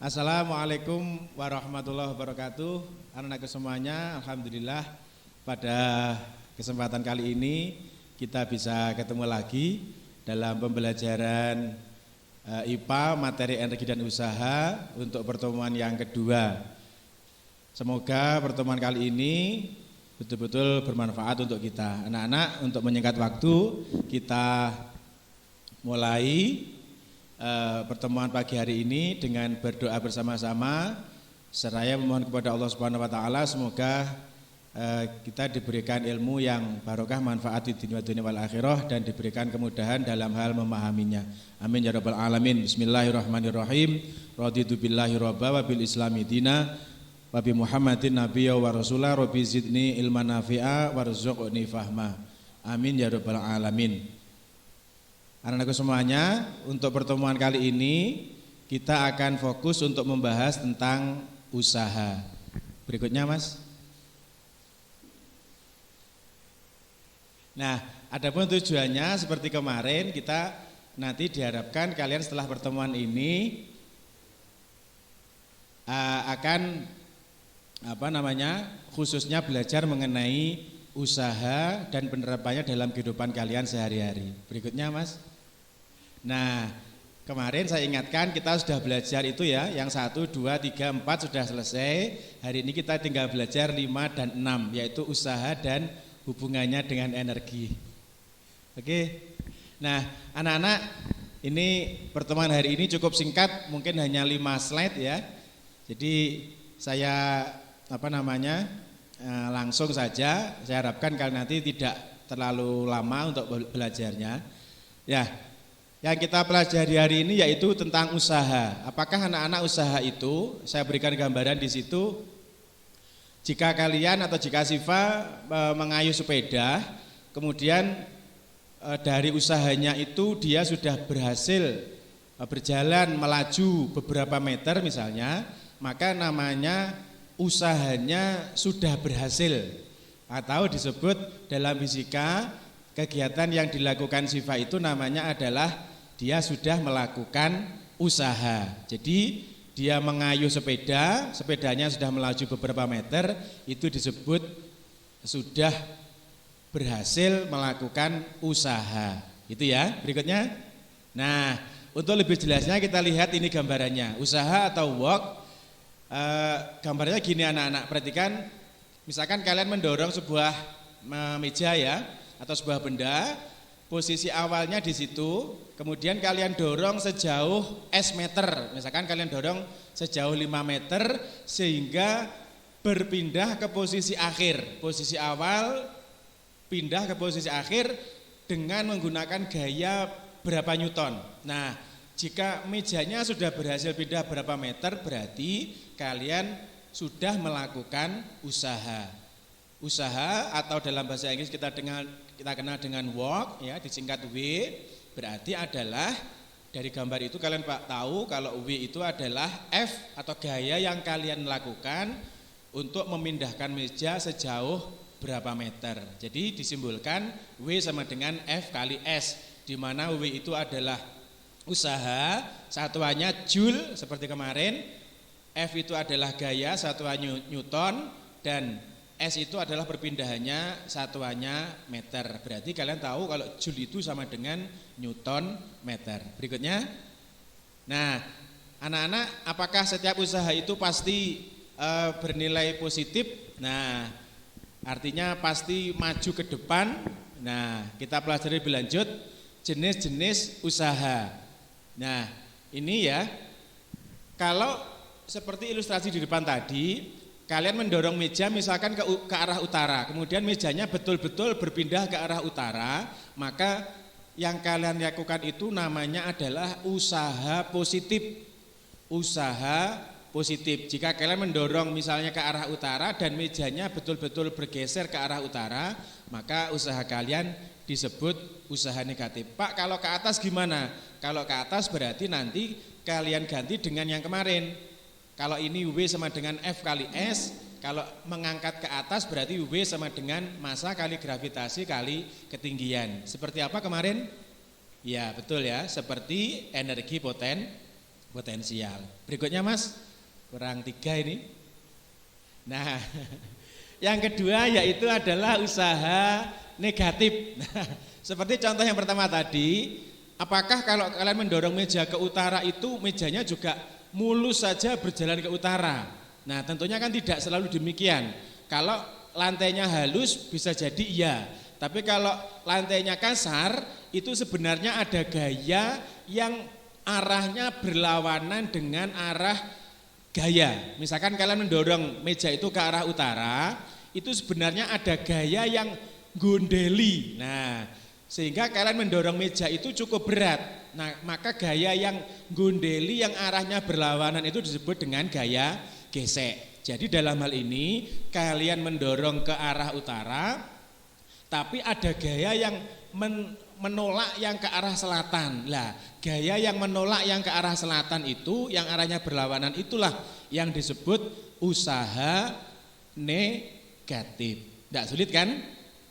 Assalamualaikum warahmatullahi wabarakatuh. Anak-anakku semuanya, alhamdulillah pada kesempatan kali ini kita bisa ketemu lagi dalam pembelajaran IPA materi energi dan usaha untuk pertemuan yang kedua. Semoga pertemuan kali ini betul-betul bermanfaat untuk kita. Anak-anak, untuk menyingkat waktu, kita mulai pertemuan pagi hari ini dengan berdoa bersama-sama. Seraya memohon kepada Allah Subhanahu wa taala semoga kita diberikan ilmu yang barokah, manfaat di dunia wal akhirah, dan diberikan kemudahan dalam hal memahaminya. Amin ya rabbal alamin. Bismillahirrahmanirrahim. Raditu billahi robba wa bil islami dina wa bi Muhammadin nabiyya wa rasulah rabbi zidni ilman nafi'a warzuqni fahma. Amin ya rabbal alamin. Anak-anakku semuanya, untuk pertemuan kali ini kita akan fokus untuk membahas tentang usaha. Berikutnya, Mas. Nah, adapun tujuannya seperti kemarin, kita nanti diharapkan kalian setelah pertemuan ini akan khususnya belajar mengenai usaha dan penerapannya dalam kehidupan kalian sehari-hari. Berikutnya, Mas. Nah, kemarin saya ingatkan kita sudah belajar itu ya, yang 1, 2, 3, 4 sudah selesai. Hari ini kita tinggal belajar 5 dan 6, yaitu usaha dan hubungannya dengan energi. Oke. Nah, anak-anak, ini pertemuan hari ini cukup singkat, mungkin hanya 5 slide ya. Jadi saya langsung saja. Saya harapkan kalian nanti tidak terlalu lama untuk belajarnya. Ya, yang kita pelajari hari ini yaitu tentang usaha. Apakah anak-anak usaha itu? Saya berikan gambaran di situ. Jika kalian atau jika Siva mengayuh sepeda, kemudian dari usahanya itu dia sudah berhasil berjalan melaju beberapa meter misalnya, maka namanya usahanya sudah berhasil, atau disebut dalam fisika kegiatan yang dilakukan Siva itu namanya adalah dia sudah melakukan usaha. Jadi dia mengayuh sepeda, sepedanya sudah melaju beberapa meter, itu disebut sudah berhasil melakukan usaha. Itu ya. Berikutnya. Nah, untuk lebih jelasnya kita lihat ini gambarannya. Usaha atau work. Gambarnya gini anak-anak, perhatikan. Misalkan kalian mendorong sebuah meja ya, atau sebuah benda, posisi awalnya di situ, kemudian kalian dorong sejauh S meter, misalkan kalian dorong sejauh 5 meter sehingga berpindah ke posisi akhir. Posisi awal pindah ke posisi akhir dengan menggunakan gaya berapa newton. Nah, jika mejanya sudah berhasil pindah berapa meter, berarti kalian sudah melakukan usaha. Usaha atau dalam bahasa Inggris kita kenal dengan work ya, disingkat W, berarti adalah dari gambar itu kalian tahu kalau W itu adalah F atau gaya yang kalian lakukan untuk memindahkan meja sejauh berapa meter. Jadi disimbolkan W sama dengan F kali S, di mana W itu adalah usaha, satuannya joule seperti kemarin, F itu adalah gaya, satuannya newton, dan S itu adalah perpindahannya, satuannya meter. Berarti kalian tahu kalau joule itu sama dengan newton meter. Berikutnya. Nah, anak-anak, apakah setiap usaha itu pasti bernilai positif? Nah, artinya pasti maju ke depan. Nah, kita pelajari lebih lanjut jenis-jenis usaha. Nah, ini ya. Kalau seperti ilustrasi di depan tadi, kalian mendorong meja misalkan ke arah utara, kemudian mejanya betul-betul berpindah ke arah utara, maka yang kalian lakukan itu namanya adalah usaha positif. Usaha positif. Jika kalian mendorong misalnya ke arah utara dan mejanya betul-betul bergeser ke arah utara, maka usaha kalian disebut usaha negatif. Pak, kalau ke atas gimana? Kalau ke atas berarti nanti kalian ganti dengan yang kemarin. Kalau ini W sama dengan F kali S, kalau mengangkat ke atas berarti W sama dengan massa kali gravitasi kali ketinggian. Seperti apa kemarin? Ya betul ya, seperti energi Potensial. Berikutnya Mas, kurang 3 ini. Nah, yang kedua yaitu adalah usaha negatif. Nah, seperti contoh yang pertama tadi, apakah kalau kalian mendorong meja ke utara itu mejanya juga mulus saja berjalan ke utara? Nah, tentunya kan tidak selalu demikian. Kalau lantainya halus bisa jadi iya, tapi kalau lantainya kasar itu sebenarnya ada gaya yang arahnya berlawanan dengan arah gaya. Misalkan kalian mendorong meja itu ke arah utara, itu sebenarnya ada gaya yang gondeli. Nah, sehingga kalian mendorong meja itu cukup berat. Nah, maka gaya yang gondeli yang arahnya berlawanan itu disebut dengan gaya gesek. Jadi dalam hal ini kalian mendorong ke arah utara, tapi ada gaya yang menolak yang ke arah selatan. Lah, gaya yang menolak yang ke arah selatan itu, yang arahnya berlawanan itulah yang disebut usaha negatif. Tidak sulit kan?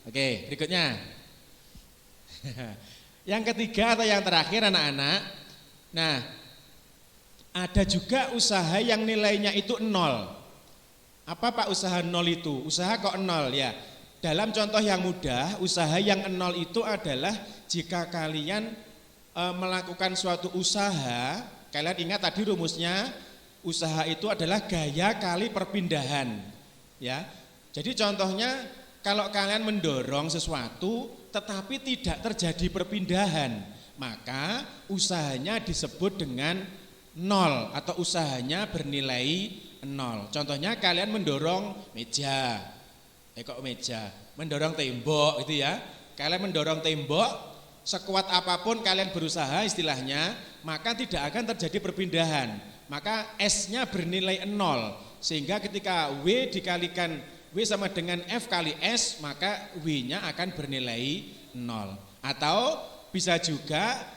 Oke, berikutnya. Yang ketiga atau yang terakhir anak-anak. Nah, ada juga usaha yang nilainya itu 0. Apa Pak usaha 0 itu? Usaha kok 0 ya? Dalam contoh yang mudah, usaha yang 0 itu adalah jika kalian melakukan suatu usaha, kalian ingat tadi rumusnya, usaha itu adalah gaya kali perpindahan. Ya. Jadi contohnya kalau kalian mendorong sesuatu tetapi tidak terjadi perpindahan, maka usahanya disebut dengan 0 atau usahanya bernilai 0. Contohnya kalian mendorong meja, mendorong tembok gitu ya. Kalian mendorong tembok, sekuat apapun kalian berusaha istilahnya, maka tidak akan terjadi perpindahan. Maka S-nya bernilai 0, sehingga ketika W dikalikan W sama dengan F kali S, maka W-nya akan bernilai 0. Atau bisa juga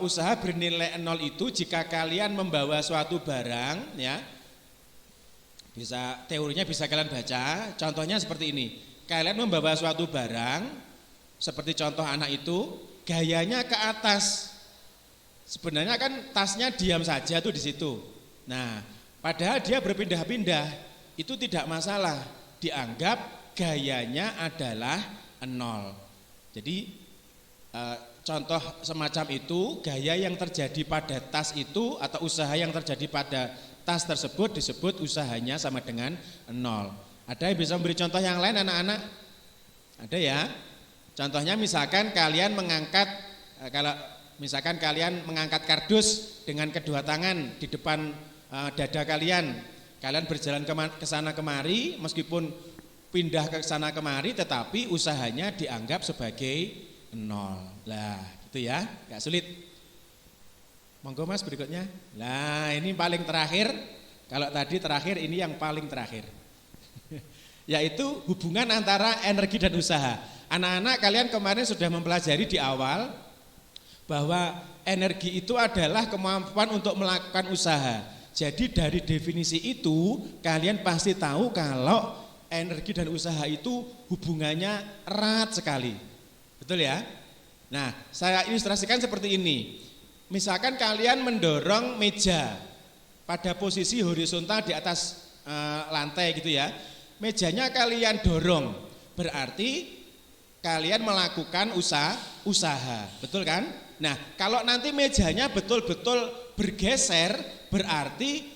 usaha bernilai 0 itu jika kalian membawa suatu barang ya. Teorinya bisa kalian baca, contohnya seperti ini. Kalian membawa suatu barang, seperti contoh anak itu, gayanya ke atas. Sebenarnya kan tasnya diam saja tuh di situ. Nah, padahal dia berpindah-pindah, itu tidak masalah. Dianggap gayanya adalah 0. Jadi contoh semacam itu, gaya yang terjadi pada tas itu atau usaha yang terjadi pada tas tersebut disebut usahanya sama dengan 0. Ada yang bisa memberi contoh yang lain anak-anak? Ada ya? Contohnya misalkan kalian mengangkat, kalau misalkan kalian mengangkat kardus dengan kedua tangan di depan dada kalian. Kalian berjalan ke sana kemari, meskipun pindah ke sana kemari, tetapi usahanya dianggap sebagai 0. Lah, gitu ya, gak sulit. Monggo Mas berikutnya. Nah, ini paling terakhir. Kalau tadi terakhir, ini yang paling terakhir. Yaitu hubungan antara energi dan usaha. Anak-anak kalian kemarin sudah mempelajari di awal bahwa energi itu adalah kemampuan untuk melakukan usaha. Jadi dari definisi itu kalian pasti tahu kalau energi dan usaha itu hubungannya erat sekali. Betul ya? Nah, saya ilustrasikan seperti ini. Misalkan kalian mendorong meja pada posisi horizontal di atas lantai gitu ya. Mejanya kalian dorong, berarti kalian melakukan usaha. Betul kan? Nah, kalau nanti mejanya betul-betul bergeser, berarti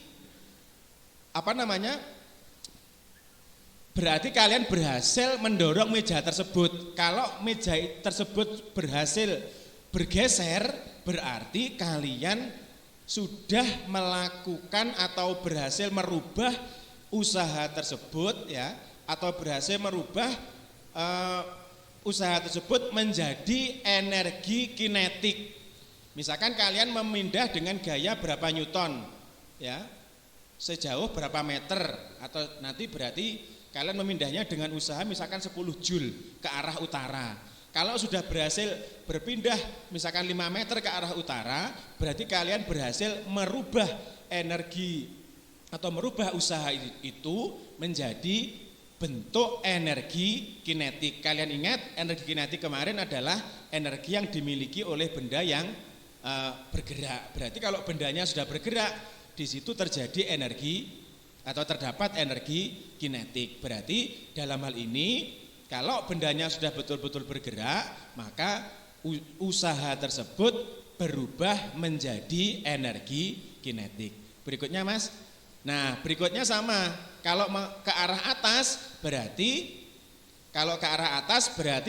berarti kalian berhasil mendorong meja tersebut. Kalau meja tersebut berhasil bergeser, berarti kalian sudah melakukan atau berhasil merubah usaha tersebut ya, atau berhasil merubah usaha tersebut menjadi energi kinetik. Misalkan kalian memindah dengan gaya berapa newton ya, sejauh berapa meter, atau nanti berarti kalian memindahnya dengan usaha misalkan 10 joule ke arah utara. Kalau sudah berhasil berpindah misalkan 5 meter ke arah utara, berarti kalian berhasil merubah energi atau merubah usaha itu menjadi bentuk energi kinetik. Kalian ingat energi kinetik kemarin adalah energi yang dimiliki oleh benda yang bergerak. Berarti kalau bendanya sudah bergerak, di situ terjadi energi atau terdapat energi kinetik. Berarti dalam hal ini kalau bendanya sudah betul-betul bergerak, maka usaha tersebut berubah menjadi energi kinetik. Berikutnya Mas. Nah, berikutnya sama. Kalau ke arah atas berarti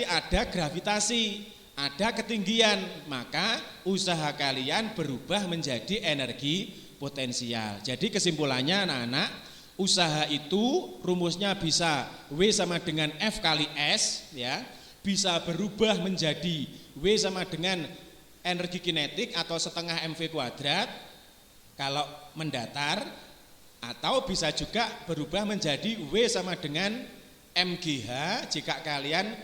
ada gravitasi, ada ketinggian, maka usaha kalian berubah menjadi energi potensial. Jadi kesimpulannya anak-anak, usaha itu rumusnya bisa W sama dengan F kali S, ya, bisa berubah menjadi W sama dengan energi kinetik atau setengah mv kuadrat kalau mendatar, atau bisa juga berubah menjadi W sama dengan mgh jika kalian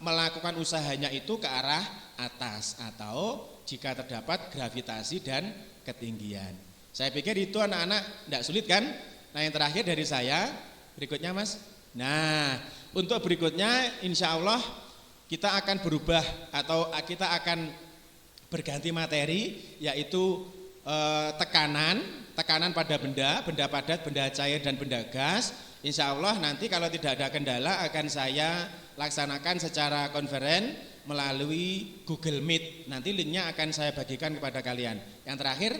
melakukan usahanya itu ke arah atas atau jika terdapat gravitasi dan ketinggian. Saya pikir itu anak-anak tidak sulit kan? Nah, yang terakhir dari saya, berikutnya Mas. Nah, untuk berikutnya insya Allah kita akan berubah atau kita akan berganti materi, yaitu tekanan pada benda padat, benda cair dan benda gas. Insya Allah nanti kalau tidak ada kendala akan saya laksanakan secara konferen melalui Google Meet. Nanti linknya akan saya bagikan kepada kalian. Yang terakhir,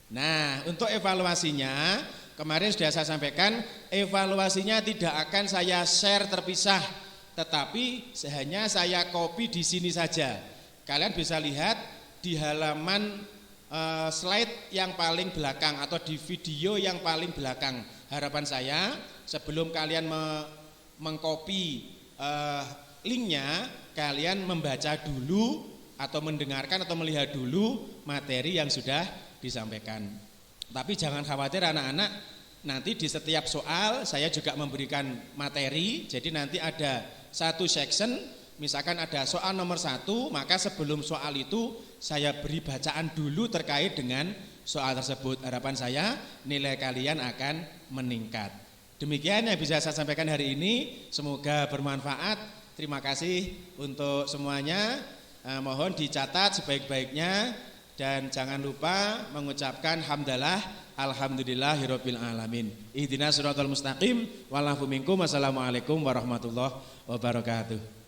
nah untuk evaluasinya kemarin sudah saya sampaikan, evaluasinya tidak akan saya share terpisah, tetapi hanya saya copy di sini saja. Kalian bisa lihat di halaman slide yang paling belakang atau di video yang paling belakang. Harapan saya sebelum kalian mengcopy linknya, kalian membaca dulu atau mendengarkan atau melihat dulu materi yang sudah disampaikan. Tapi jangan khawatir anak-anak, nanti di setiap soal saya juga memberikan materi. Jadi nanti ada satu section, misalkan ada soal nomor 1, maka sebelum soal itu saya beri bacaan dulu terkait dengan soal tersebut. Harapan saya nilai kalian akan meningkat. Demikian yang bisa saya sampaikan hari ini, semoga bermanfaat. Terima kasih untuk semuanya. Mohon dicatat sebaik-baiknya dan jangan lupa mengucapkan hamdalah alhamdulillahirabbil alamin. Ihdinas siratal mustaqim wal afu minkum. Wassalamualaikum warahmatullahi wabarakatuh.